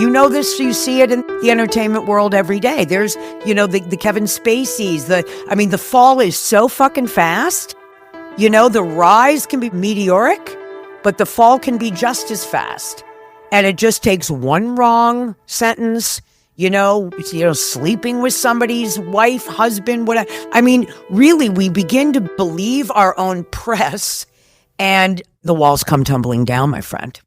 You know this, you see it in the entertainment world every day. There's, the Kevin Spaceys, the fall is so fucking fast. The rise can be meteoric, but the fall can be just as fast. And it just takes one wrong sentence, sleeping with somebody's wife, husband, whatever. Really, we begin to believe our own press and the walls come tumbling down, my friend.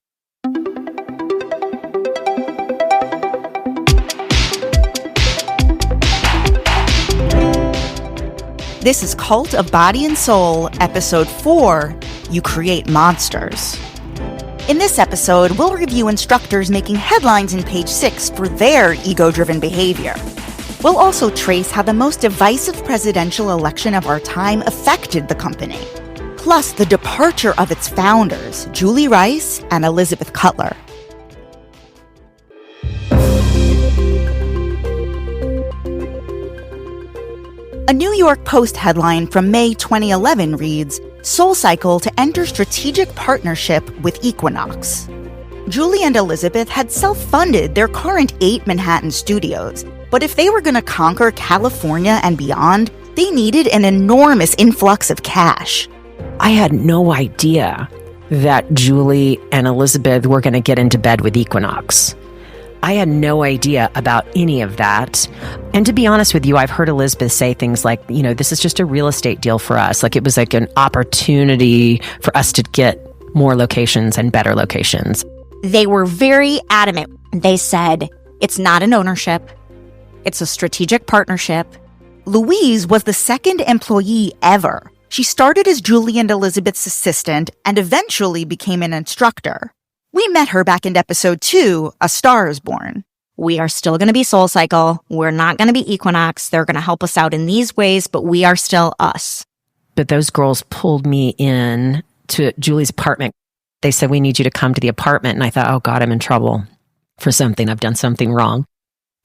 This is Cult of Body and Soul, Episode 4, You Create Monsters. In this episode, we'll review instructors making headlines in Page 6 for their ego-driven behavior. We'll also trace how the most divisive presidential election of our time affected the company, plus the departure of its founders, Julie Rice and Elizabeth Cutler. A New York Post headline from May 2011 reads, SoulCycle to enter strategic partnership with Equinox. Julie and Elizabeth had self-funded their current 8 Manhattan studios, but if they were going to conquer California and beyond, they needed an enormous influx of cash. I had no idea that Julie and Elizabeth were going to get into bed with Equinox. I had no idea about any of that. And to be honest with you, I've heard Elizabeth say things like, this is just a real estate deal for us. Like it was like an opportunity for us to get more locations and better locations. They were very adamant. They said, it's not an ownership. It's a strategic partnership. Louise was the second employee ever. She started as Julie and Elizabeth's assistant and eventually became an instructor. We met her back in Episode 2, A Star is Born. We are still going to be SoulCycle. We're not going to be Equinox. They're going to help us out in these ways, but we are still us. But those girls pulled me in to Julie's apartment. They said, we need you to come to the apartment. And I thought, oh God, I'm in trouble for something. I've done something wrong.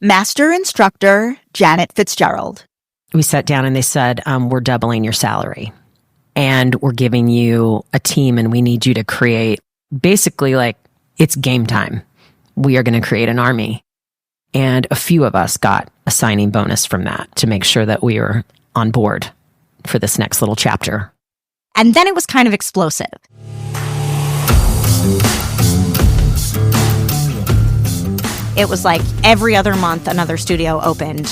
Master Instructor Janet Fitzgerald. We sat down and they said, we're doubling your salary. And we're giving you a team and we need you to create basically like it's game time. We are going to create an army. And a few of us got a signing bonus from that to make sure that we were on board for this next little chapter. And then it was kind of explosive. It was like every other month, another studio opened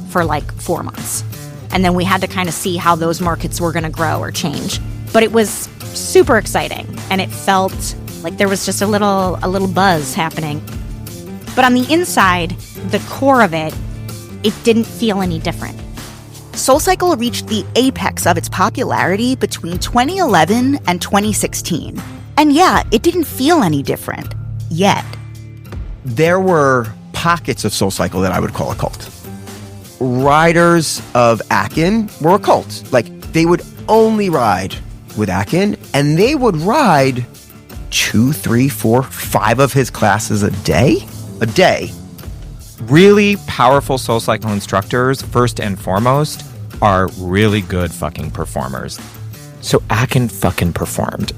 for like 4 months. And then we had to kind of see how those markets were going to grow or change. But it was super exciting. And it felt like there was just a little buzz happening. But on the inside, the core of it didn't feel any different. SoulCycle reached the apex of its popularity between 2011 and 2016. And yeah, it didn't feel any different. Yet. There were pockets of SoulCycle that I would call a cult. Riders of Aken were a cult. Like, they would only ride with Aken, and they would ride 2, 3, 4, 5 of his classes a day. Really powerful SoulCycle instructors, first and foremost, are really good fucking performers. So Aken fucking performed.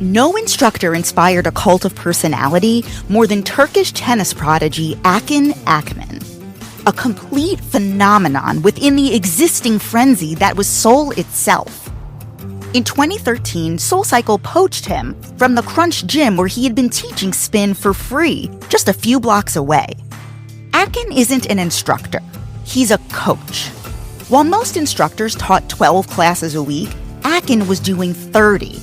No instructor inspired a cult of personality more than Turkish tennis prodigy Aken Aman. A complete phenomenon within the existing frenzy that was soul itself. In 2013, SoulCycle poached him from the Crunch Gym where he had been teaching spin for free, just a few blocks away. Aken isn't an instructor. He's a coach. While most instructors taught 12 classes a week, Aken was doing 30.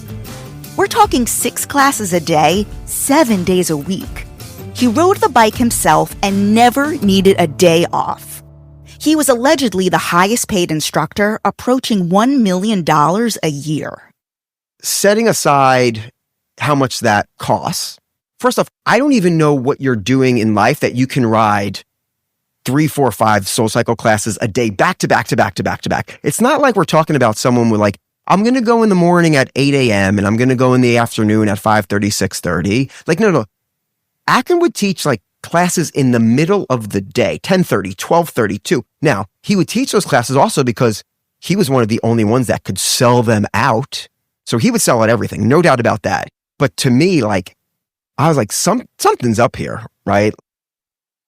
We're talking 6 classes a day, 7 days a week. He rode the bike himself and never needed a day off. He was allegedly the highest paid instructor, approaching $1 million a year. Setting aside how much that costs, first off, I don't even know what you're doing in life that you can ride 3, 4, 5 SoulCycle classes a day, back to back to back to back to back. It's not like we're talking about someone with like, I'm going to go in the morning at 8 a.m. and I'm going to go in the afternoon at 5:30, 6:30. Like, no. Aken would teach like classes in the middle of the day, 10:30, 12:30, 2. Now, he would teach those classes also because he was one of the only ones that could sell them out. So he would sell out everything, no doubt about that. But to me, like, I was like, something's up here, right?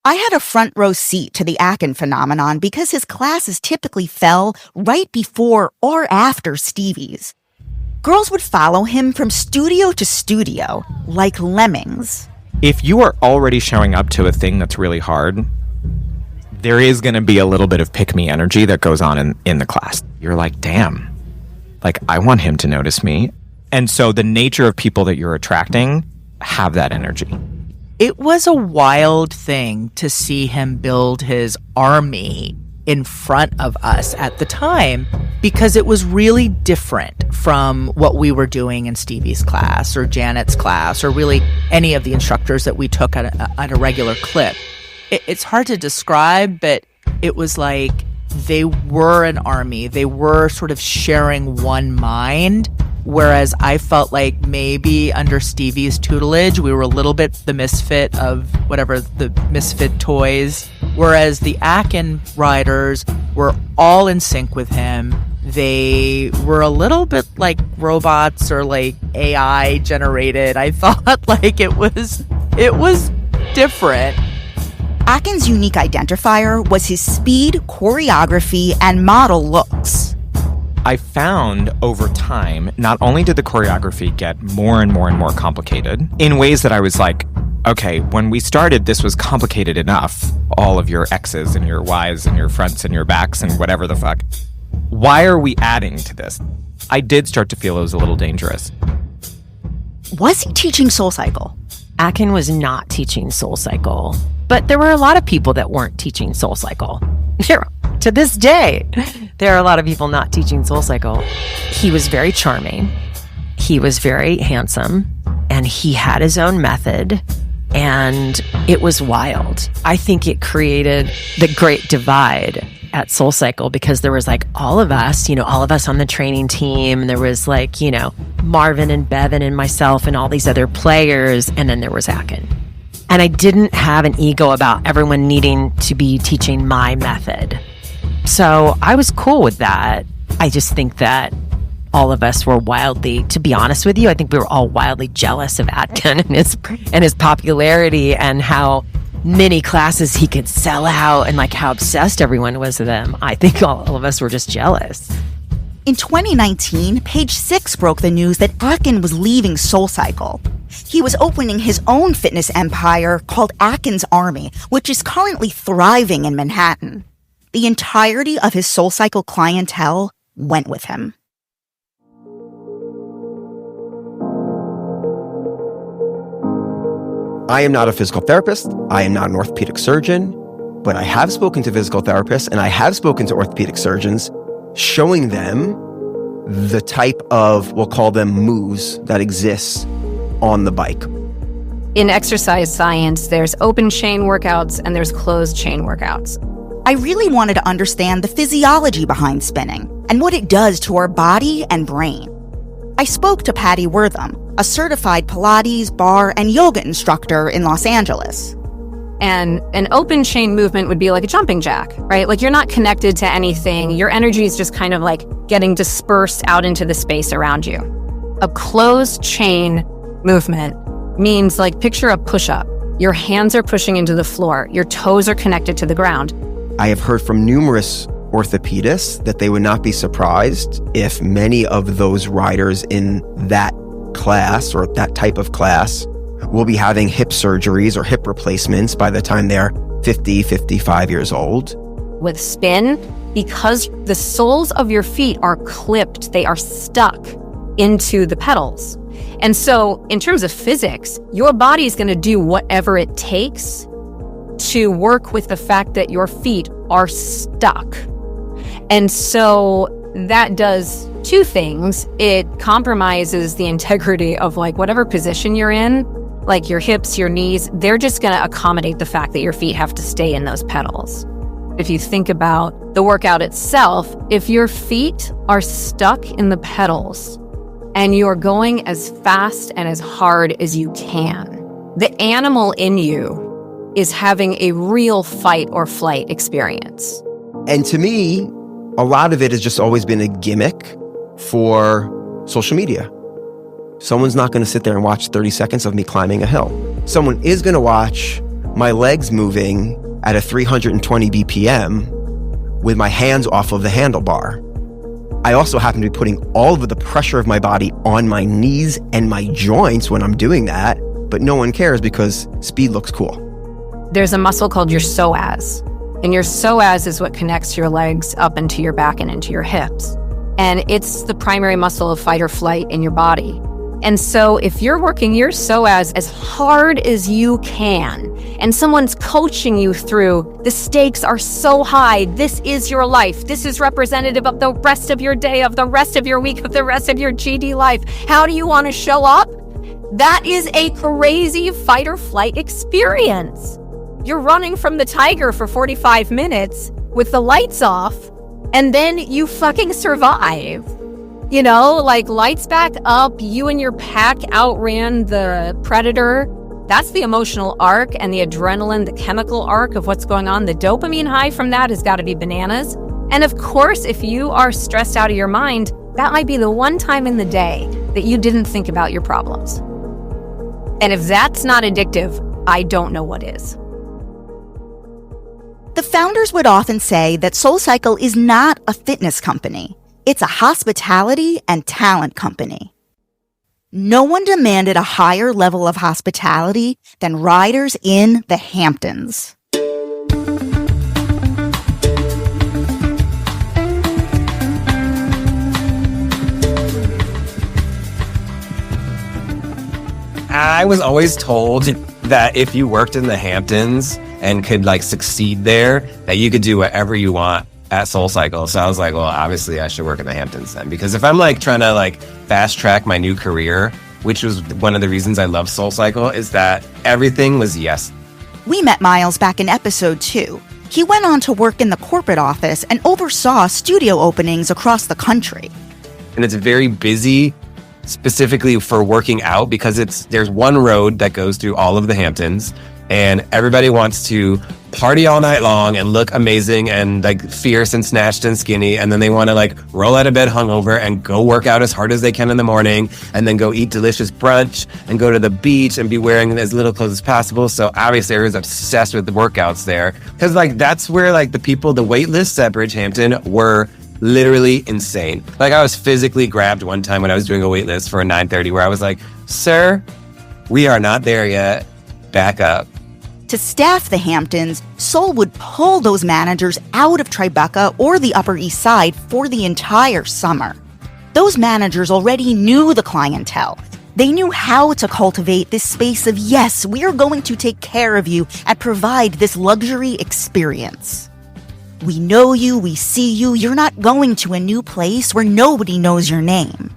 I had a front row seat to the Aken phenomenon because his classes typically fell right before or after Stevie's. Girls would follow him from studio to studio, like lemmings. If you are already showing up to a thing that's really hard, there is going to be a little bit of pick-me energy that goes on in the class. You're like, damn, like I want him to notice me. And so the nature of people that you're attracting have that energy. It was a wild thing to see him build his army in front of us at the time, because it was really different from what we were doing in Stevie's class or Janet's class or really any of the instructors that we took at a regular clip. It's hard to describe, but it was like they were an army. They were sort of sharing one mind. Whereas I felt like maybe under Stevie's tutelage, we were a little bit the misfit of whatever the misfit toys. Whereas the Aken riders were all in sync with him. They were a little bit like robots or like AI generated. I thought like it was different. Aken's unique identifier was his speed, choreography, and model looks. I found over time, not only did the choreography get more and more and more complicated in ways that I was like, okay, when we started, this was complicated enough. All of your X's and your Y's and your fronts and your backs and whatever the fuck. Why are we adding to this? I did start to feel it was a little dangerous. Was he teaching SoulCycle? Aken was not teaching SoulCycle, but there were a lot of people that weren't teaching SoulCycle. To this day, there are a lot of people not teaching SoulCycle. He was very charming. He was very handsome, and he had his own method, and it was wild. I think it created the great divide at SoulCycle because there was like all of us on the training team. And there was like, Marvin and Bevan and myself and all these other players. And then there was Aken. And I didn't have an ego about everyone needing to be teaching my method. So I was cool with that. I just think that all of us were wildly, to be honest with you, I think we were all wildly jealous of Aken and his popularity and how many classes he could sell out and like how obsessed everyone was with him. I think all of us were just jealous. In 2019, Page Six broke the news that Aken was leaving SoulCycle. He was opening his own fitness empire called Aken's Army, which is currently thriving in Manhattan. The entirety of his SoulCycle clientele went with him. I am not a physical therapist. I am not an orthopedic surgeon, but I have spoken to physical therapists and I have spoken to orthopedic surgeons, showing them the type of, we'll call them moves that exists on the bike. In exercise science, there's open chain workouts and there's closed chain workouts. I really wanted to understand the physiology behind spinning and what it does to our body and brain. I spoke to Patty Wortham, a certified Pilates, bar, and yoga instructor in Los Angeles. And an open chain movement would be like a jumping jack, right? Like you're not connected to anything. Your energy is just kind of like getting dispersed out into the space around you. A closed chain movement means like picture a push-up. Your hands are pushing into the floor. Your toes are connected to the ground. I have heard from numerous orthopedists that they would not be surprised if many of those riders in that class or that type of class will be having hip surgeries or hip replacements by the time they're 50, 55 years old. With spin, because the soles of your feet are clipped, they are stuck into the pedals. And so in terms of physics, your body is going to do whatever it takes to work with the fact that your feet are stuck. And so that does two things. It compromises the integrity of like whatever position you're in, like your hips, your knees, they're just going to accommodate the fact that your feet have to stay in those pedals. If you think about the workout itself, if your feet are stuck in the pedals and you're going as fast and as hard as you can, the animal in you is having a real fight or flight experience. And to me, a lot of it has just always been a gimmick for social media. Someone's not going to sit there and watch 30 seconds of me climbing a hill. Someone is going to watch my legs moving at a 320 BPM with my hands off of the handlebar. I also happen to be putting all of the pressure of my body on my knees and my joints when I'm doing that, but no one cares because speed looks cool. There's a muscle called your psoas, and your psoas is what connects your legs up into your back and into your hips. And it's the primary muscle of fight or flight in your body. And so if you're working your psoas as hard as you can, and someone's coaching you through, the stakes are so high, this is your life, this is representative of the rest of your day, of the rest of your week, of the rest of your GD life, how do you want to show up? That is a crazy fight or flight experience. You're running from the tiger for 45 minutes with the lights off, and then you fucking survive. You know, like lights back up, you and your pack outran the predator. That's the emotional arc and the adrenaline, the chemical arc of what's going on. The dopamine high from that has got to be bananas. And of course, if you are stressed out of your mind, that might be the one time in the day that you didn't think about your problems. And if that's not addictive, I don't know what is. The founders would often say that SoulCycle is not a fitness company. It's a hospitality and talent company. No one demanded a higher level of hospitality than riders in the Hamptons. I was always told that if you worked in the Hamptons and could like succeed there, that you could do whatever you want at SoulCycle. So I was like, well, obviously I should work in the Hamptons then, because if I'm like trying to like fast track my new career, which was one of the reasons I love SoulCycle, is that everything was yes. We met Miles back in episode 2. He went on to work in the corporate office and oversaw studio openings across the country. And it's very busy, specifically for working out, because there's one road that goes through all of the Hamptons, and everybody wants to party all night long and look amazing and like fierce and snatched and skinny, and then they want to like roll out of bed hungover and go work out as hard as they can in the morning, and then go eat delicious brunch and go to the beach and be wearing as little clothes as possible. So obviously everyone's obsessed with the workouts there, because like that's where like the wait lists at Bridgehampton were literally insane. Like I was physically grabbed one time when I was doing a wait list for a 9:30 where I was like, sir, we are not there yet, back up. To staff the Hamptons, Soul would pull those managers out of Tribeca or the Upper East Side for the entire summer. Those managers already knew the clientele. They knew how to cultivate this space of, yes, we are going to take care of you and provide this luxury experience. We know you, we see you, you're not going to a new place where nobody knows your name.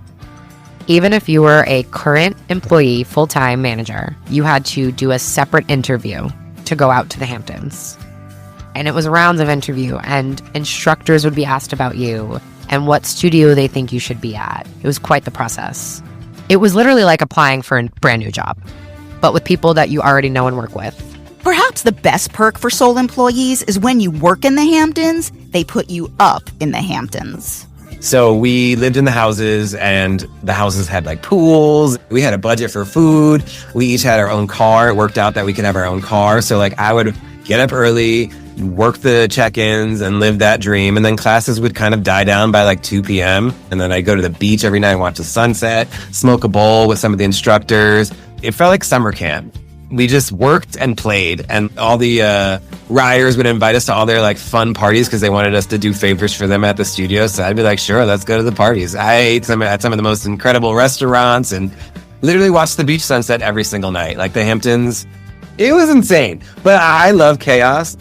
Even if you were a current employee, full-time manager, you had to do a separate interview to go out to the Hamptons. And it was rounds of interview, and instructors would be asked about you and what studio they think you should be at. It was quite the process. It was literally like applying for a brand new job, but with people that you already know and work with. Perhaps the best perk for Soul employees is when you work in the Hamptons, they put you up in the Hamptons. So we lived in the houses, and the houses had like pools. We had a budget for food. We each had our own car. It worked out that we could have our own car. So like I would get up early, work the check-ins and live that dream. And then classes would kind of die down by like 2 p.m. And then I'd go to the beach every night and watch the sunset, smoke a bowl with some of the instructors. It felt like summer camp. We just worked and played, and all the riders would invite us to all their like fun parties because they wanted us to do favors for them at the studio. So I'd be like, sure, let's go to the parties. I ate at some of the most incredible restaurants and literally watched the beach sunset every single night. Like the Hamptons, it was insane, but I love chaos.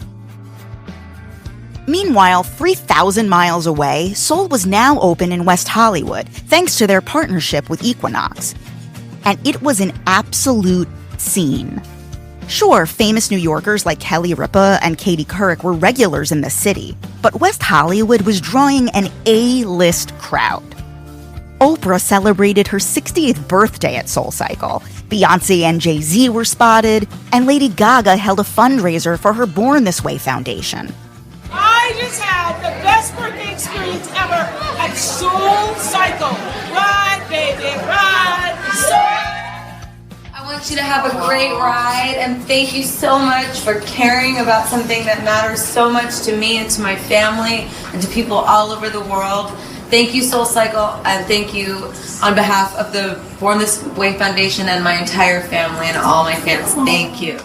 Meanwhile, 3,000 miles away, Soul was now open in West Hollywood, thanks to their partnership with Equinox. And it was an absolute scene. Sure, famous New Yorkers like Kelly Ripa and Katie Couric were regulars in the city, but West Hollywood was drawing an A-list crowd. Oprah celebrated her 60th birthday at SoulCycle. Beyonce and Jay-Z were spotted, and Lady Gaga held a fundraiser for her Born This Way Foundation. I just had the best birthday experience ever at SoulCycle. Ride, baby, ride. want you to have a great ride, and thank you so much for caring about something that matters so much to me and to my family and to people all over the world. Thank you, SoulCycle, and thank you on behalf of the Born This Way Foundation and my entire family and all my fans. Thank you.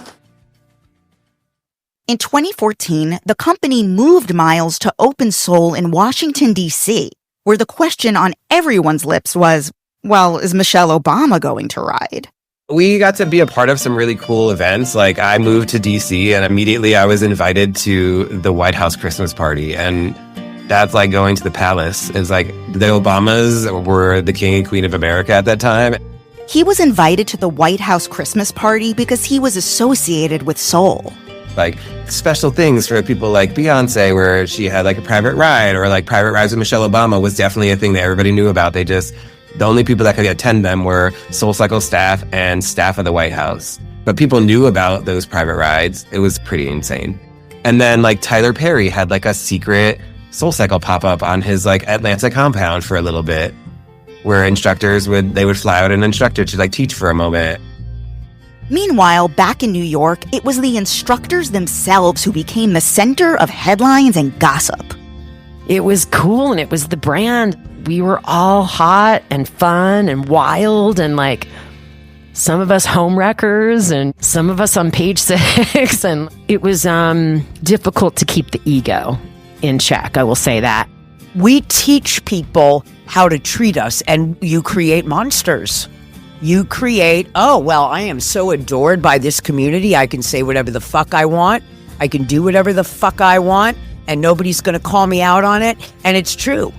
In 2014, the company moved Miles to Open Soul in Washington, D.C., where the question on everyone's lips was, well, is Michelle Obama going to ride? We got to be a part of some really cool events. Like, I moved to DC and immediately I was invited to the White House Christmas party. And that's like going to the palace. It's like the Obamas were the king and queen of America at that time. He was invited to the White House Christmas party because he was associated with soul. Like special things for people like Beyonce, where she had like a private ride, or like private rides with Michelle Obama was definitely a thing that everybody knew about. The only people that could attend them were SoulCycle staff and staff of the White House. But people knew about those private rides. It was pretty insane. And then like Tyler Perry had like a secret SoulCycle pop up on his like Atlanta compound for a little bit, where instructors would fly out an instructor to like teach for a moment. Meanwhile, back in New York, it was the instructors themselves who became the center of headlines and gossip. It was cool, and it was the brand. We were all hot and fun and wild, and like some of us home wreckers and some of us on page 6. And it was difficult to keep the ego in check, I will say that. We teach people how to treat us, and you create monsters. You create, oh, well, I am so adored by this community. I can say whatever the fuck I want. I can do whatever the fuck I want, and nobody's going to call me out on it. And it's true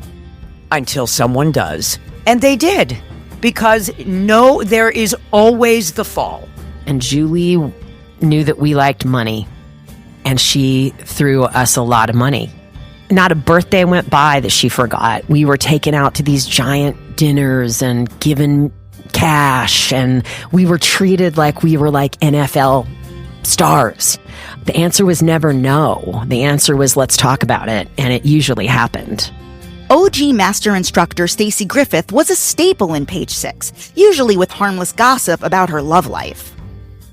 until someone does. And they did, because no, there is always the fall. And Julie knew that we liked money, and she threw us a lot of money. Not a birthday went by that she forgot. We were taken out to these giant dinners and given cash, and we were treated like we were like NFL stars. The answer was never no. The answer was, let's talk about it, and it usually happened. OG master instructor Stacy Griffith was a staple in Page 6, usually with harmless gossip about her love life.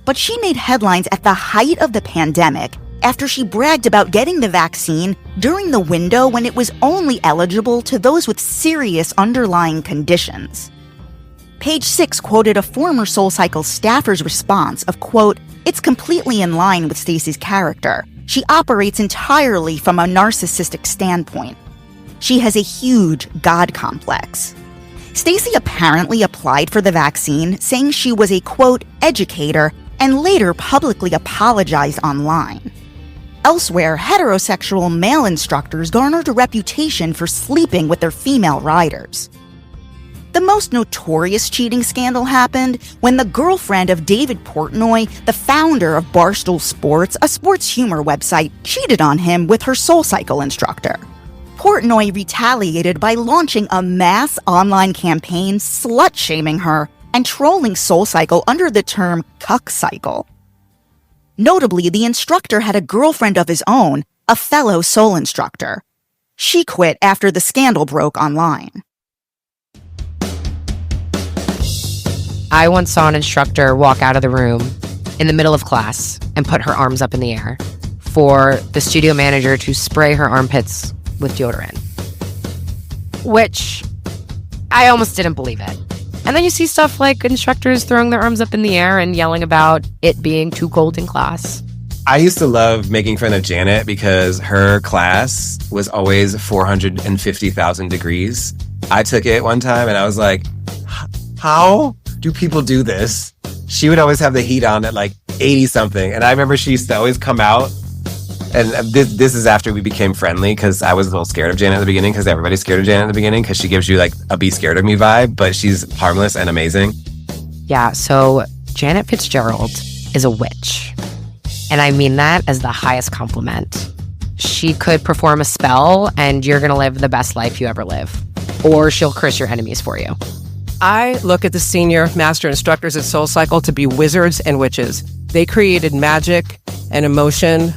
But she made headlines at the height of the pandemic after she bragged about getting the vaccine during the window when it was only eligible to those with serious underlying conditions. Page 6 quoted a former SoulCycle staffer's response of, quote, "It's completely in line with Stacy's character. She operates entirely from a narcissistic standpoint. She has a huge God complex." Stacy apparently applied for the vaccine, saying she was a, quote, educator, and later publicly apologized online. Elsewhere, heterosexual male instructors garnered a reputation for sleeping with their female riders. The most notorious cheating scandal happened when the girlfriend of David Portnoy, the founder of Barstool Sports, a sports humor website, cheated on him with her SoulCycle instructor. Portnoy retaliated by launching a mass online campaign slut-shaming her and trolling SoulCycle under the term cuck cycle. Notably, the instructor had a girlfriend of his own, a fellow soul instructor. She quit after the scandal broke online. I once saw an instructor walk out of the room in the middle of class and put her arms up in the air for the studio manager to spray her armpits with deodorant, which I almost didn't believe it. And then you see stuff like instructors throwing their arms up in the air and yelling about it being too cold in class. I used to love making fun of Janet because her class was always 450,000 degrees. I took it one time and I was like, how do people do this? She would always have the heat on at like 80 something. And I remember she used to always come out. And this is after we became friendly, because I was a little scared of Janet at the beginning, because everybody's scared of Janet at the beginning, because she gives you like a be scared of me vibe, but she's harmless and amazing. Yeah, so Janet Fitzgerald is a witch. And I mean that as the highest compliment. She could perform a spell and you're going to live the best life you ever live. Or she'll curse your enemies for you. I look at the senior master instructors at SoulCycle to be wizards and witches. They created magic and emotion,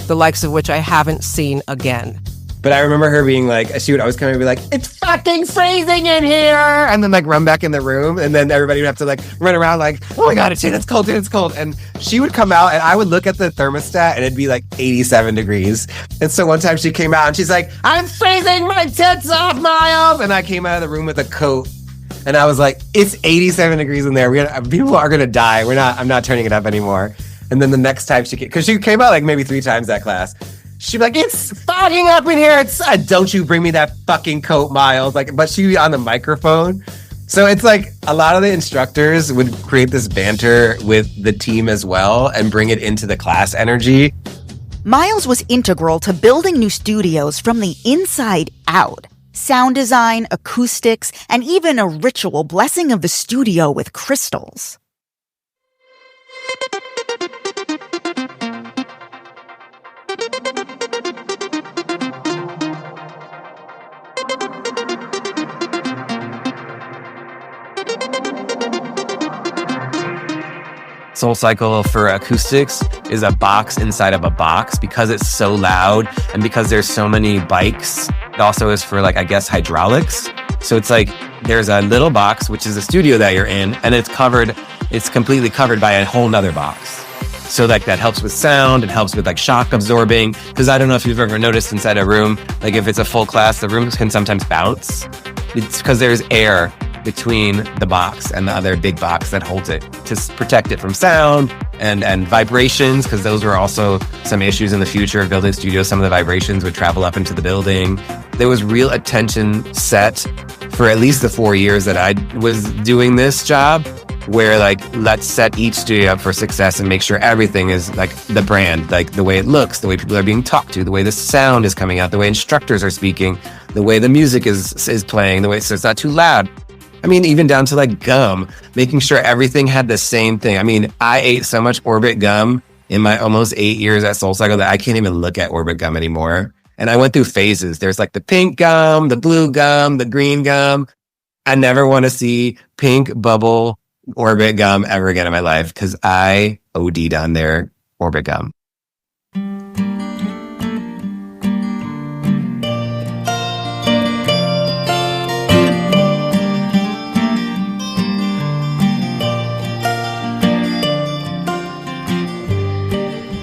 the likes of which I haven't seen again. But I remember her being like, she would always come and be like, it's fucking freezing in here. And then like run back in the room. And then everybody would have to like run around like, oh my God, it's cold, dude, it's cold. And she would come out and I would look at the thermostat and it'd be like 87 degrees. And so one time she came out and she's like, I'm freezing my tits off, Miles. And I came out of the room with a coat. And I was like, it's 87 degrees in there. People are going to die. I'm not turning it up anymore. And then the next time because she came out like maybe 3 times that class. She'd be like, it's fogging up in here. Don't you bring me that fucking coat, Miles. Like, but she'd be on the microphone. So it's like a lot of the instructors would create this banter with the team as well and bring it into the class energy. Miles was integral to building new studios from the inside out. Sound design, acoustics, and even a ritual blessing of the studio with crystals. SoulCycle for acoustics is a box inside of a box because it's so loud and because there's so many bikes. It also is for like, I guess, hydraulics. So it's like there's a little box, which is a studio that you're in, and it's completely covered by a whole nother box. So like that helps with sound, it helps with like shock absorbing. Because I don't know if you've ever noticed inside a room, like if it's a full class, the rooms can sometimes bounce. It's because there's air between the box and the other big box that holds it to protect it from sound and vibrations, because those were also some issues in the future of building studios. Some of the vibrations would travel up into the building. There was real attention set for at least the 4 years that I was doing this job, where like, let's set each studio up for success and make sure everything is like the brand, like the way it looks, the way people are being talked to, the way the sound is coming out, the way instructors are speaking, the way the music is playing, the way so it's not too loud. I mean, even down to like gum, making sure everything had the same thing. I mean, I ate so much Orbit gum in my almost 8 years at SoulCycle that I can't even look at Orbit gum anymore. And I went through phases. There's like the pink gum, the blue gum, the green gum. I never want to see pink bubble Orbit gum ever again in my life because I OD'd on their Orbit gum.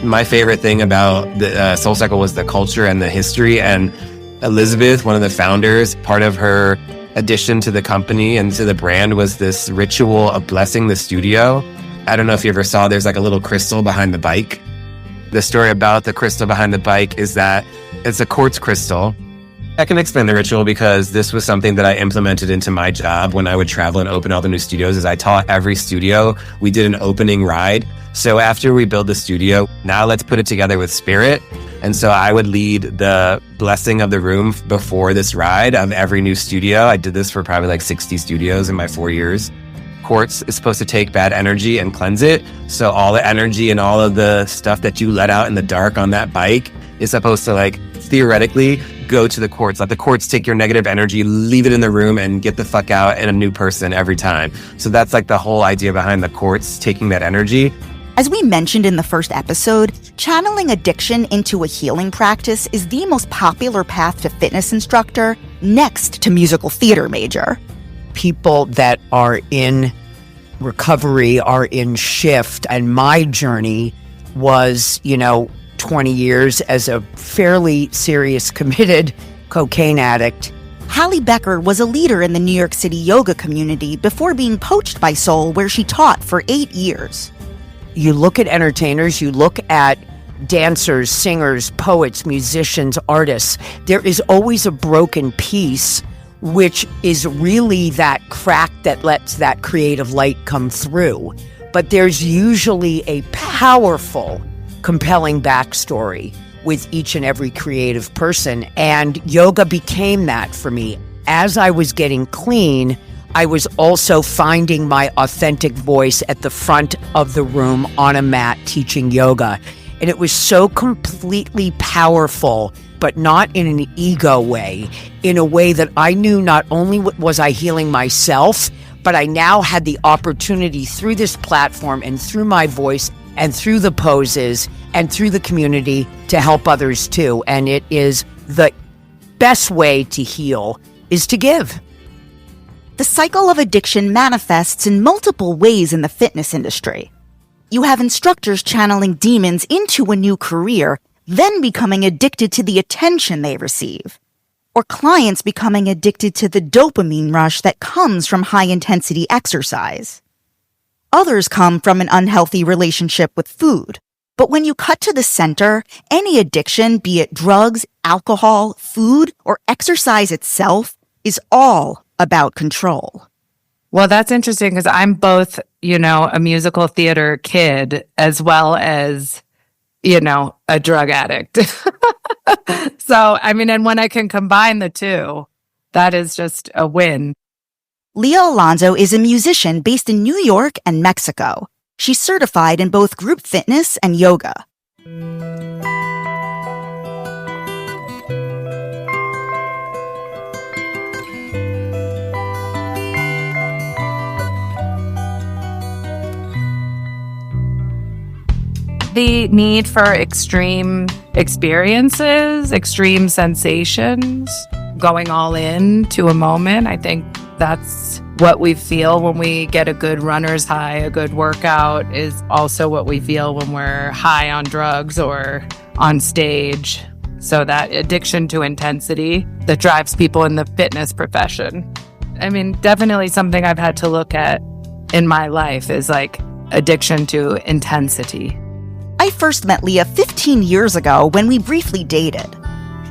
My favorite thing about the SoulCycle was the culture and the history. And Elizabeth, one of the founders, part of her addition to the company and to the brand was this ritual of blessing the studio. I don't know if you ever saw, there's like a little crystal behind the bike. The story about the crystal behind the bike is that it's a quartz crystal. I can explain the ritual because this was something that I implemented into my job when I would travel and open all the new studios. Is I taught every studio, we did an opening ride. So after we build the studio, now let's put it together with spirit. And so I would lead the blessing of the room before this ride of every new studio. I did this for probably like 60 studios in my 4 years. Quartz is supposed to take bad energy and cleanse it. So all the energy and all of the stuff that you let out in the dark on that bike is supposed to like theoretically go to the quartz. Let the quartz take your negative energy, leave it in the room and get the fuck out in a new person every time. So that's like the whole idea behind the quartz taking that energy. As we mentioned in the first episode, channeling addiction into a healing practice is the most popular path to fitness instructor, next to musical theater major. People that are in recovery are in shift, and my journey was, 20 years as a fairly serious, committed cocaine addict. Halle Becker was a leader in the New York City yoga community before being poached by Soul, where she taught for 8 years. You look at entertainers, you look at dancers, singers, poets, musicians, artists. There is always a broken piece, which is really that crack that lets that creative light come through. But there's usually a powerful, compelling backstory with each and every creative person. And yoga became that for me. As I was getting clean, I was also finding my authentic voice at the front of the room on a mat teaching yoga. And it was so completely powerful, but not in an ego way, in a way that I knew not only was I healing myself, but I now had the opportunity through this platform and through my voice and through the poses and through the community to help others too. And it is the best way to heal is to give. The cycle of addiction manifests in multiple ways in the fitness industry. You have instructors channeling demons into a new career, then becoming addicted to the attention they receive. Or clients becoming addicted to the dopamine rush that comes from high-intensity exercise. Others come from an unhealthy relationship with food. But when you cut to the center, any addiction, be it drugs, alcohol, food, or exercise itself, is all about control. Well, that's interesting because I'm both, a musical theater kid as well as, a drug addict. So, and when I can combine the two, that is just a win. Leah Alonso is a musician based in New York and Mexico. She's certified in both group fitness and yoga. The need for extreme experiences, extreme sensations, going all in to a moment. I think that's what we feel when we get a good runner's high. A good workout is also what we feel when we're high on drugs or on stage. So that addiction to intensity that drives people in the fitness profession. Definitely something I've had to look at in my life is like addiction to intensity. I first met Leah 15 years ago when we briefly dated.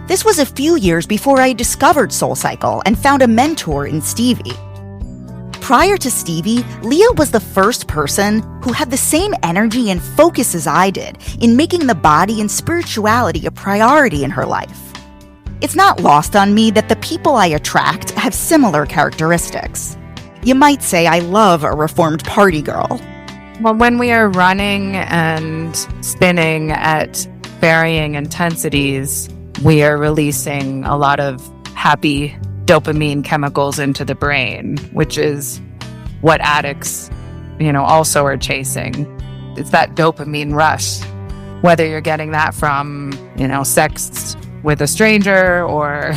This was a few years before I discovered SoulCycle and found a mentor in Stevie. Prior to Stevie, Leah was the first person who had the same energy and focus as I did in making the body and spirituality a priority in her life. It's not lost on me that the people I attract have similar characteristics. You might say I love a reformed party girl. Well, when we are running and spinning at varying intensities, we are releasing a lot of happy dopamine chemicals into the brain, which is what addicts, also are chasing. It's that dopamine rush, whether you're getting that from, sex with a stranger or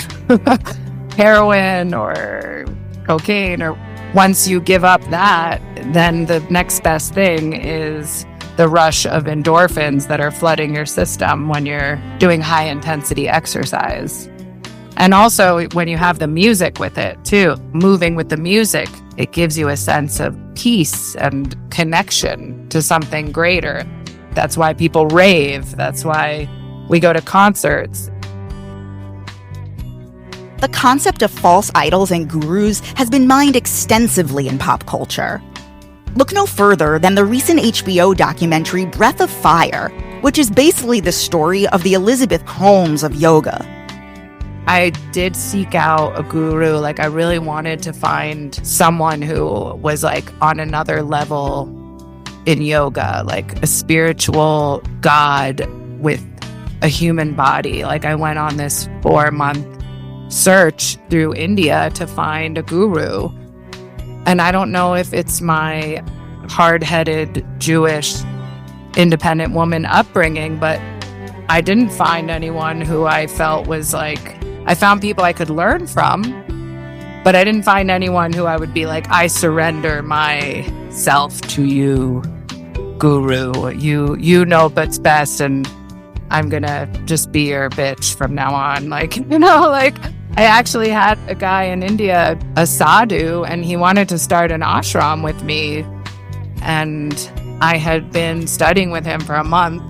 heroin or cocaine, or once you give up that, then the next best thing is the rush of endorphins that are flooding your system when you're doing high intensity exercise. And also when you have the music with it too, moving with the music, it gives you a sense of peace and connection to something greater. That's why people rave. That's why we go to concerts. The concept of false idols and gurus has been mined extensively in pop culture. Look no further than the recent HBO documentary Breath of Fire, which is basically the story of the Elizabeth Holmes of yoga. I did seek out a guru. I really wanted to find someone who was on another level in yoga, a spiritual god with a human body. I went on this 4-month search through India to find a guru. And I don't know if it's my hard-headed Jewish independent woman upbringing, but I didn't find anyone who I felt was I found people I could learn from, but I didn't find anyone who I would be I surrender myself to you, guru. You know what's best, and I'm gonna just be your bitch from now on. I actually had a guy in India, a sadhu, and he wanted to start an ashram with me. And I had been studying with him for a month.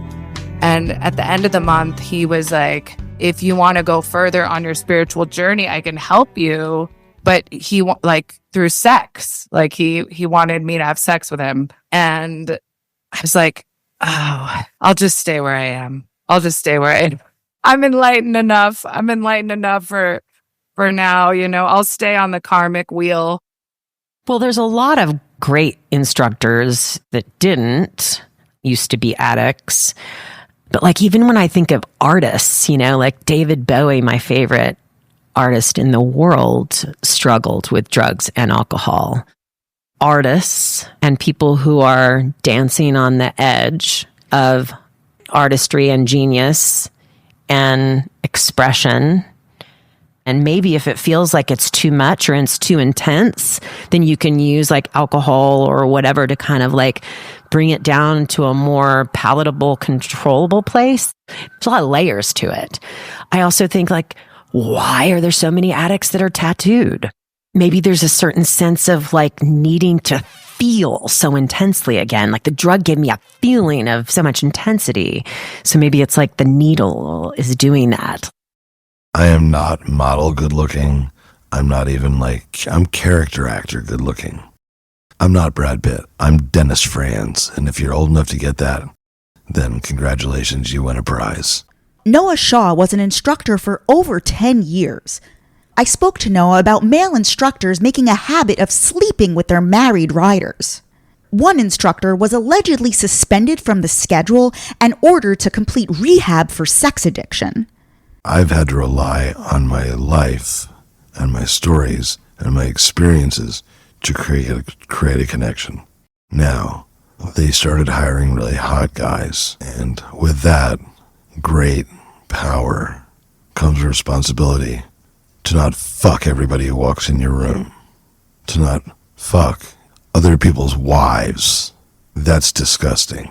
And at the end of the month, he was like, if you want to go further on your spiritual journey, I can help you. But he, through sex, he wanted me to have sex with him. And I was like, oh, I'll just stay where I am. I'm enlightened enough for now, I'll stay on the karmic wheel. Well, there's a lot of great instructors that used to be addicts. But even when I think of artists, David Bowie, my favorite artist in the world, struggled with drugs and alcohol. Artists and people who are dancing on the edge of artistry and genius and expression And maybe if it feels like it's too much or it's too intense, then you can use like alcohol or whatever to kind of like bring it down to a more palatable, controllable place. There's a lot of layers to it. I also think like, why are there so many addicts that are tattooed? Maybe there's a certain sense of like needing to feel so intensely again. Like the drug gave me a feeling of so much intensity. So maybe it's like the needle is doing that. I am not model good looking. I'm not even like, I'm character actor good looking. I'm not Brad Pitt. I'm Dennis Franz. And if you're old enough to get that, then congratulations, you win a prize. Noah Shaw was an instructor for over 10 years. I spoke to Noah about male instructors making a habit of sleeping with their married riders. One instructor was allegedly suspended from the schedule and ordered to complete rehab for sex addiction. I've had to rely on my life and my stories and my experiences to create a connection. Now, they started hiring really hot guys, and with that great power comes a responsibility to not fuck everybody who walks in your room, to not fuck other people's wives. That's disgusting.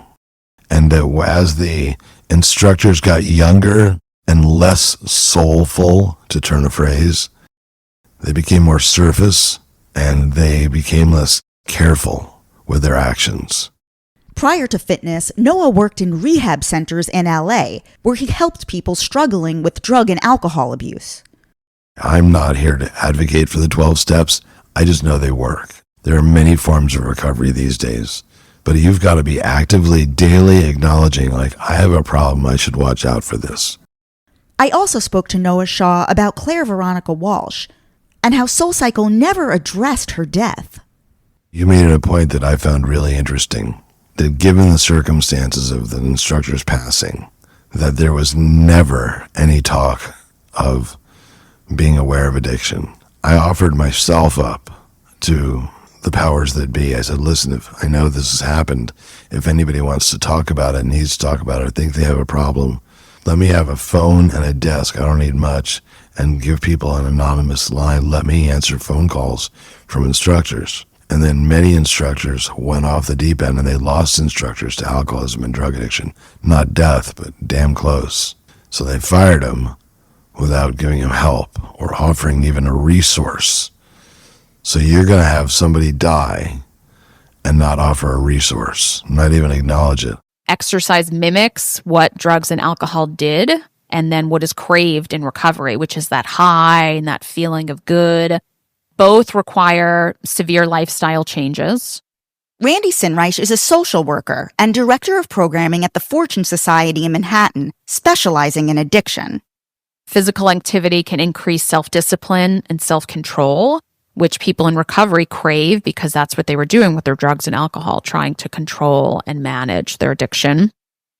And as the instructors got younger and less soulful, to turn a phrase, they became more surface and they became less careful with their actions. Prior to fitness, Noah worked in rehab centers in LA, where he helped people struggling with drug and alcohol abuse. I'm not here to advocate for the 12 steps. I just know they work. There are many forms of recovery these days, but you've got to be actively, daily acknowledging, like, I have a problem, I should watch out for this. I also spoke to Noah Shaw about Claire Veronica Walsh and how SoulCycle never addressed her death. You made it a point that I found really interesting, that given the circumstances of the instructor's passing, that there was never any talk of being aware of addiction. I offered myself up to the powers that be. I said, listen, if I know this has happened, if anybody wants to talk about it, needs to talk about it, or think they have a problem, let me have a phone and a desk. I don't need much. And give people an anonymous line. Let me answer phone calls from instructors. And then many instructors went off the deep end and they lost instructors to alcoholism and drug addiction. Not death, but damn close. So they fired them without giving them help or offering even a resource. So you're going to have somebody die and not offer a resource, not even acknowledge it. Exercise mimics what drugs and alcohol did, and then what is craved in recovery, which is that high and that feeling of good. Both require severe lifestyle changes. Randy Sinreich is a social worker and director of programming at the Fortune Society in Manhattan, specializing in addiction. Physical activity can increase self-discipline and self-control, which people in recovery crave because that's what they were doing with their drugs and alcohol, trying to control and manage their addiction.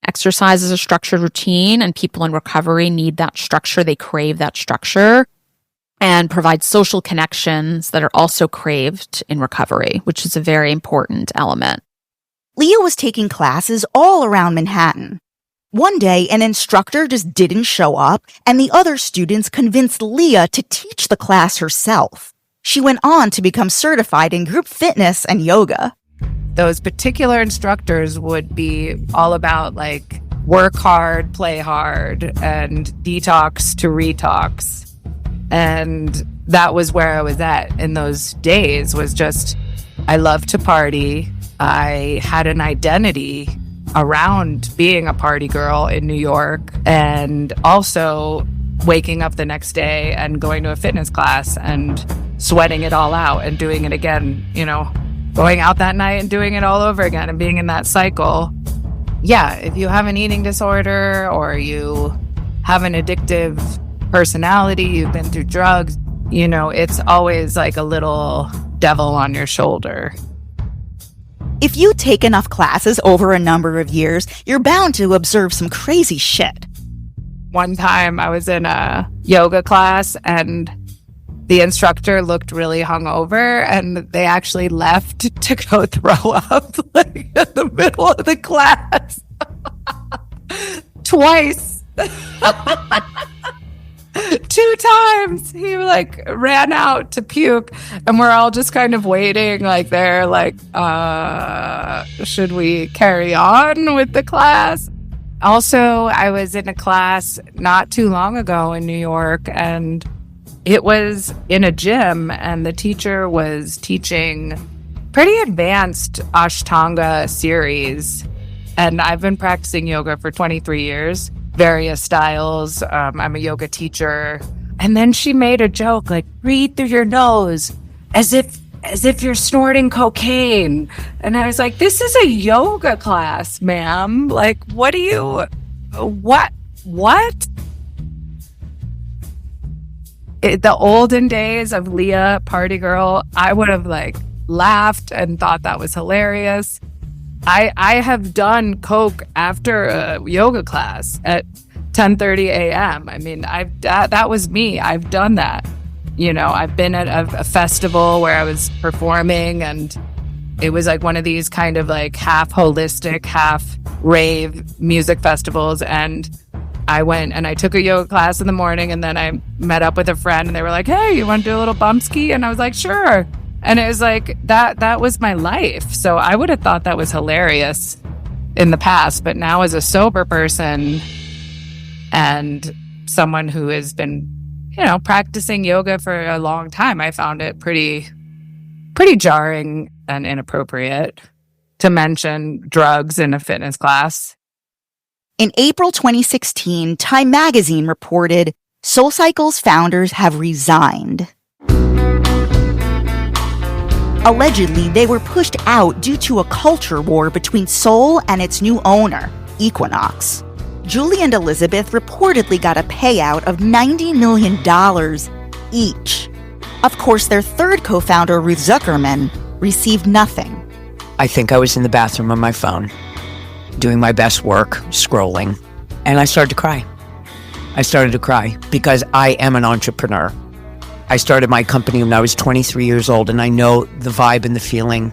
Exercise is a structured routine, and people in recovery need that structure. They crave that structure, and provide social connections that are also craved in recovery, which is a very important element. Leah was taking classes all around Manhattan. One day, an instructor just didn't show up, and the other students convinced Leah to teach the class herself. She went on to become certified in group fitness and yoga. Those particular instructors would be all about like work hard, play hard, and detox to retox. And that was where I was at in those days, was just, I love to party. I had an identity around being a party girl in New York, and also waking up the next day and going to a fitness class and sweating it all out and doing it again, you know, going out that night and doing it all over again and being in that cycle. Yeah, if you have an eating disorder or you have an addictive personality, you've been through drugs, you know, it's always like a little devil on your shoulder. If you take enough classes over a number of years, you're bound to observe some crazy shit. One time I was in a yoga class and the instructor looked really hungover, and they actually left to go throw up like in the middle of the class. Twice. 2 times. He like ran out to puke, and we're all just kind of waiting like there, like, should we carry on with the class? Also, I was in a class not too long ago in New York, and it was in a gym, and the teacher was teaching pretty advanced Ashtanga series. And I've been practicing yoga for 23 years, various styles. I'm a yoga teacher. And then she made a joke, like, breathe through your nose as if you're snorting cocaine. And I was like, this is a yoga class, ma'am. Like, what? The olden days of Leah Party Girl, I would have like laughed and thought that was hilarious. I have done coke after a yoga class at 10:30 a.m. I mean, that was me. I've done that. You know, I've been at a festival where I was performing, and it was like one of these kind of like half holistic, half rave music festivals. And I went and I took a yoga class in the morning, and then I met up with a friend, and they were like, hey, you want to do a little bump ski? And I was like, sure. And it was like, that was my life. So I would have thought that was hilarious in the past, but now as a sober person and someone who has been, you know, practicing yoga for a long time, I found it pretty jarring and inappropriate to mention drugs in a fitness class. In April 2016, Time magazine reported SoulCycle's founders have resigned. Allegedly, they were pushed out due to a culture war between Soul and its new owner, Equinox. Julie and Elizabeth reportedly got a payout of $90 million each. Of course, their third co-founder, Ruth Zuckerman, received nothing. I think I was in the bathroom on my phone, doing my best work, scrolling, and I started to cry. I started to cry because I am an entrepreneur. I started my company when I was 23 years old, and I know the vibe and the feeling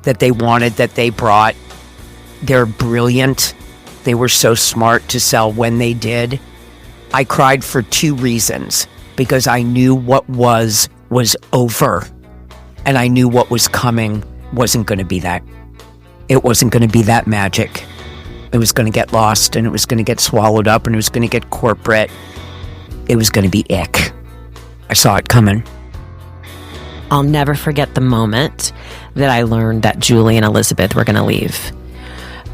that they wanted, that they brought. They're brilliant. They were so smart to sell when they did. I cried for 2 reasons, because I knew what was over, and I knew what was coming wasn't going to be that. It wasn't going to be that magic. It was going to get lost, and it was going to get swallowed up, and it was going to get corporate. It was going to be ick. I saw it coming. I'll never forget the moment that I learned that Julie and Elizabeth were going to leave.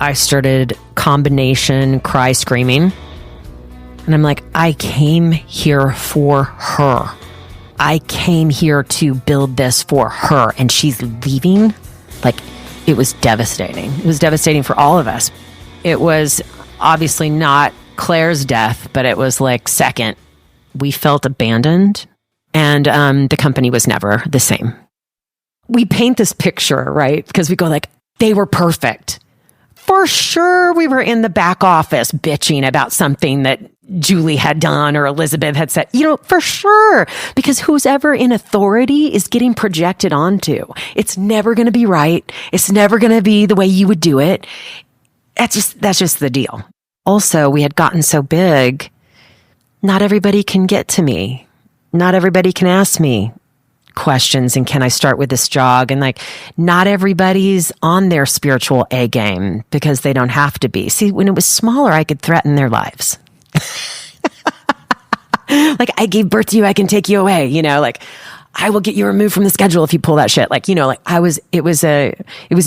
I started combination cry screaming. And I'm like, I came here for her. I came here to build this for her, and she's leaving. Like, it was devastating. It was devastating for all of us. It was obviously not Claire's death, but it was like second. We felt abandoned, and the company was never the same. We paint this picture, right? Because we go like, they were perfect. For sure, we were in the back office bitching about something that Julie had done or Elizabeth had said, you know, for sure, because who's ever in authority is getting projected onto. It's never going to be right. It's never going to be the way you would do it. That's just the deal. Also, we had gotten so big, not everybody can get to me. Not everybody can ask me questions and can I start with this jog? And like, not everybody's on their spiritual A game because they don't have to be. See, when it was smaller, I could threaten their lives. Like, I gave birth to you, I can take you away, you know, like, I will get you removed from the schedule if you pull that shit. Like, you know, like it was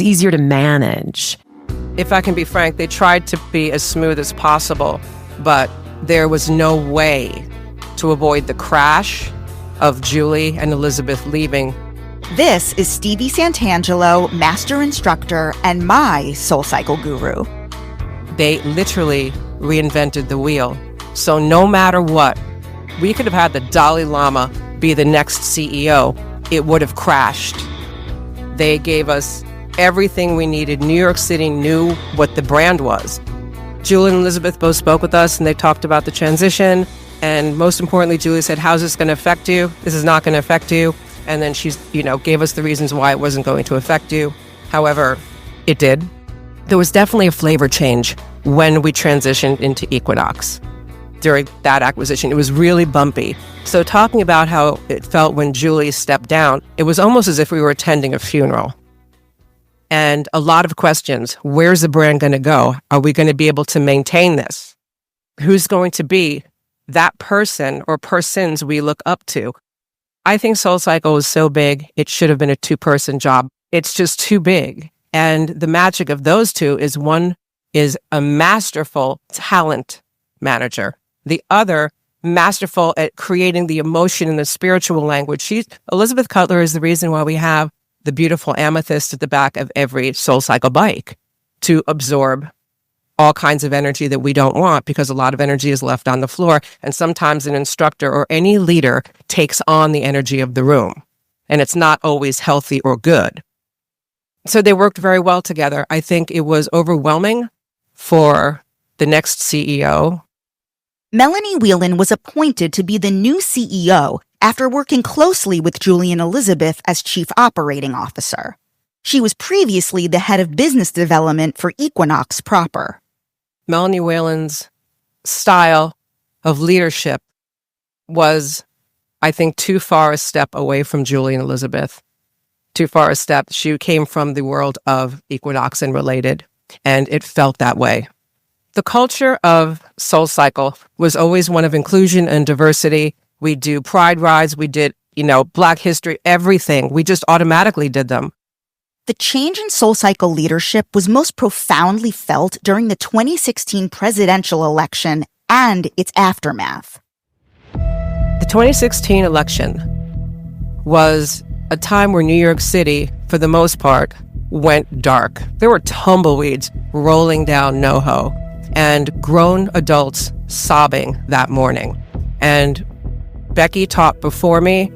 easier to manage. If I can be frank, they tried to be as smooth as possible, but there was no way to avoid the crash of Julie and Elizabeth leaving. This is Stevie Santangelo, master instructor and my SoulCycle guru. They literally reinvented the wheel. So no matter what, we could have had the Dalai Lama be the next CEO. It would have crashed. They gave us everything we needed. New York City knew what the brand was. Julie and Elizabeth both spoke with us, and they talked about the transition. And most importantly, Julie said, how's this going to affect you? This is not going to affect you. And then she's, gave us the reasons why it wasn't going to affect you. However, it did. There was definitely a flavor change when we transitioned into Equinox. during that acquisition. It was really bumpy. So talking about how it felt when Julie stepped down, it was almost as if we were attending a funeral. And a lot of questions. Where's the brand going to go? Are we going to be able to maintain this? Who's going to be that person or persons we look up to? I think SoulCycle is so big, it should have been a 2-person job. It's just too big. And the magic of those two is one is a masterful talent manager. The other, masterful at creating the emotion and the spiritual language. Elizabeth Cutler is the reason why we have the beautiful amethyst at the back of every SoulCycle bike to absorb all kinds of energy that we don't want, because a lot of energy is left on the floor. And sometimes an instructor or any leader takes on the energy of the room, and it's not always healthy or good. So they worked very well together. I think it was overwhelming for the next CEO. Melanie Whelan was appointed to be the new CEO after working closely with Julie and Elizabeth as Chief Operating Officer. She was previously the head of business development for Equinox proper. Melanie Whelan's style of leadership was, I think, too far a step away from Julie and Elizabeth. Too far a step. She came from the world of Equinox and related, and it felt that way. The culture of SoulCycle was always one of inclusion and diversity. We do pride rides, we did, Black history, everything. We just automatically did them. The change in SoulCycle leadership was most profoundly felt during the 2016 presidential election and its aftermath. The 2016 election was a time where New York City, for the most part, went dark. There were tumbleweeds rolling down NoHo and grown adults sobbing that morning. And Becky taught before me,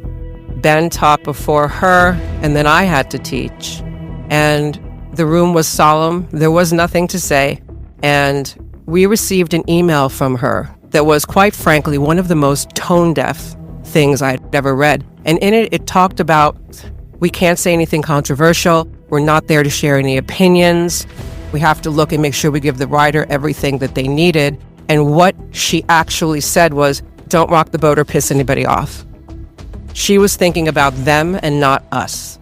Ben taught before her, and then I had to teach. And the room was solemn. There was nothing to say. And we received an email from her that was, quite frankly, one of the most tone-deaf things I'd ever read. And in it, it talked about, we can't say anything controversial. We're not there to share any opinions. We have to look and make sure we give the rider everything that they needed. And what she actually said was, don't rock the boat or piss anybody off. She was thinking about them and not us.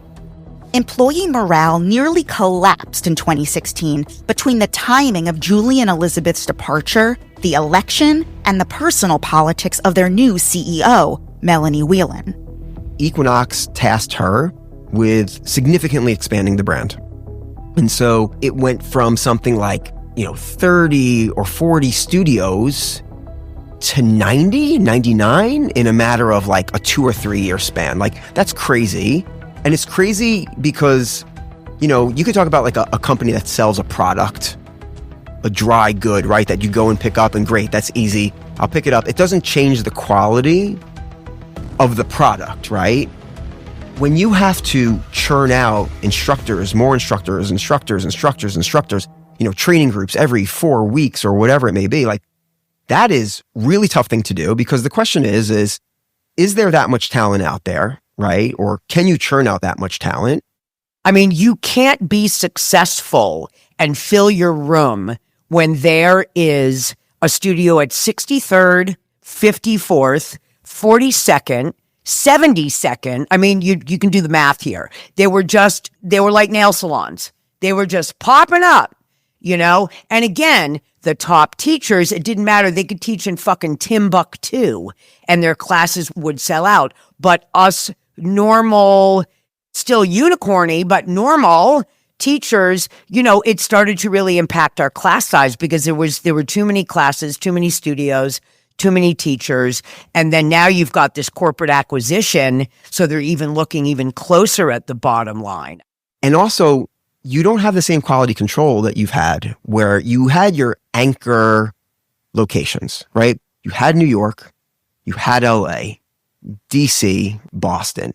Employee morale nearly collapsed in 2016 between the timing of Julie and Elizabeth's departure, the election, and the personal politics of their new CEO, Melanie Whelan. Equinox tasked her with significantly expanding the brand. And so it went from something like, 30 or 40 studios to 90, 99 in a matter of like a 2 or 3 year span. Like, that's crazy. And it's crazy because, you could talk about like a company that sells a product, a dry good, right? That you go and pick up and great, that's easy. I'll pick it up. It doesn't change the quality of the product, right? When you have to churn out instructors, more instructors, training groups every 4 weeks or whatever it may be, like that is really tough thing to do, because the question is there that much talent out there, right? Or can you churn out that much talent? I mean, you can't be successful and fill your room when there is a studio at 63rd, 54th, 42nd, 72nd. I mean, you can do the math here. They were like nail salons. They were just popping up, And again, the top teachers, it didn't matter. They could teach in fucking Timbuktu and their classes would sell out. But us normal, still unicorny, but normal teachers, it started to really impact our class size because there were too many classes, too many studios, too many teachers. And then now you've got this corporate acquisition. So they're even looking even closer at the bottom line. And also, you don't have the same quality control that you've had where you had your anchor locations, right? You had New York, you had LA, DC, Boston.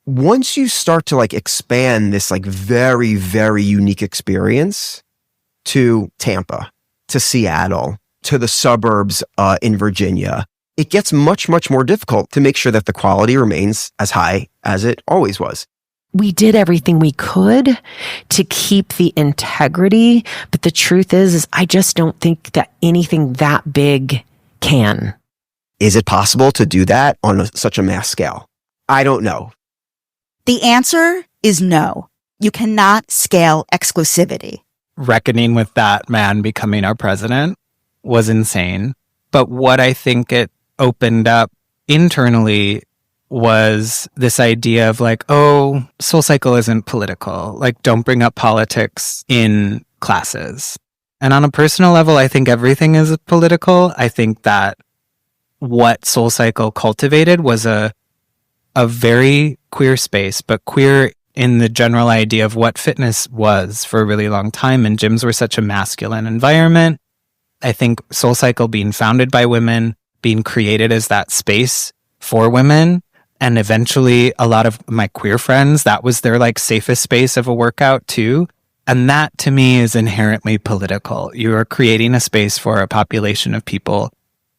Once you start to like expand this like very, very unique experience to Tampa, to Seattle, to the suburbs in Virginia, it gets much, much more difficult to make sure that the quality remains as high as it always was. We did everything we could to keep the integrity, but the truth is I just don't think that anything that big can. Is it possible to do that on such a mass scale? I don't know. The answer is no. You cannot scale exclusivity. Reckoning with that man becoming our president was insane. But what I think it opened up internally was this idea of like, oh, SoulCycle isn't political. Like, don't bring up politics in classes. And on a personal level, I think everything is political. I think that what SoulCycle cultivated was a very queer space, but queer in the general idea of what fitness was for a really long time. And gyms were such a masculine environment. I think SoulCycle being founded by women, being created as that space for women, and eventually a lot of my queer friends, that was their like safest space of a workout too. And that to me is inherently political. You are creating a space for a population of people,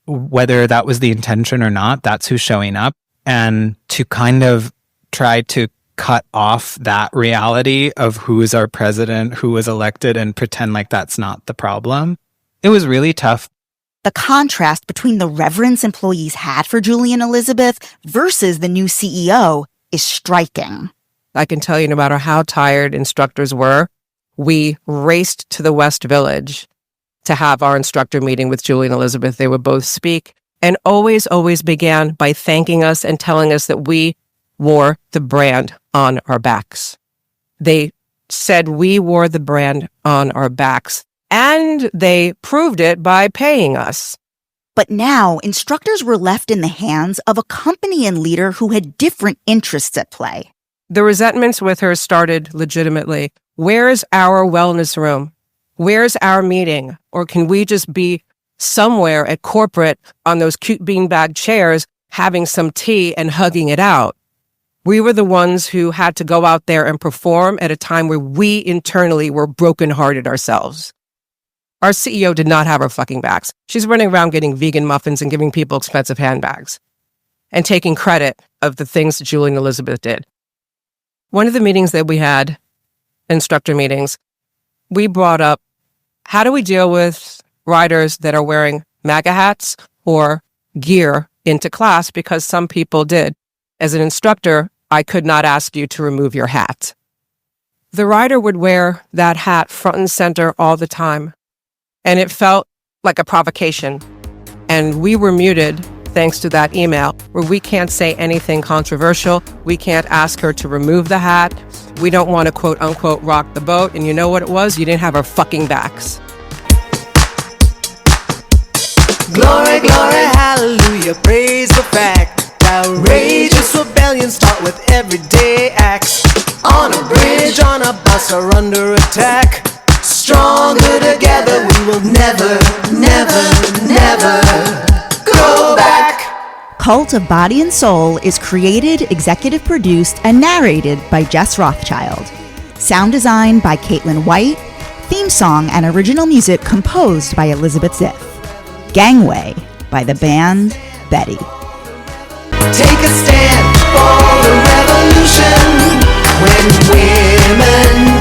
whether that was the intention or not, that's who's showing up. And to kind of try to cut off that reality of who is our president, who was elected, and pretend like that's not the problem. It was really tough. The contrast between the reverence employees had for Julie and Elizabeth versus the new CEO is striking. I can tell you no matter how tired instructors were, we raced to the West Village to have our instructor meeting with Julie and Elizabeth. They would both speak and always began by thanking us and telling us that we wore the brand on our backs. They said we wore the brand on our backs, and they proved it by paying us. But now, instructors were left in the hands of a company and leader who had different interests at play. The resentments with her started legitimately. Where's our wellness room? Where's our meeting? Or can we just be somewhere at corporate on those cute beanbag chairs having some tea and hugging it out? We were the ones who had to go out there and perform at a time where we internally were brokenhearted ourselves. Our CEO did not have our fucking backs. She's running around getting vegan muffins and giving people expensive handbags and taking credit of the things that Julie and Elizabeth did. One of the meetings that we had, instructor meetings, we brought up, how do we deal with riders that are wearing MAGA hats or gear into class? Because some people did. As an instructor, I could not ask you to remove your hat. The rider would wear that hat front and center all the time. And it felt like a provocation. And we were muted thanks to that email where we can't say anything controversial. We can't ask her to remove the hat. We don't want to quote unquote rock the boat. And you know what it was? You didn't have our fucking backs. Glory, glory, hallelujah, praise the fact. Outrageous rebellions start with everyday acts. On a bridge, on a bus, or under attack. Stronger together, we will never, never, never go back. Cult of Body and Soul is created, executive produced, and narrated by Jess Rothschild. Sound design by Caitlin White. Theme song and original music composed by Elizabeth Ziff. Gangway by the band Betty. Take a stand for the revolution when women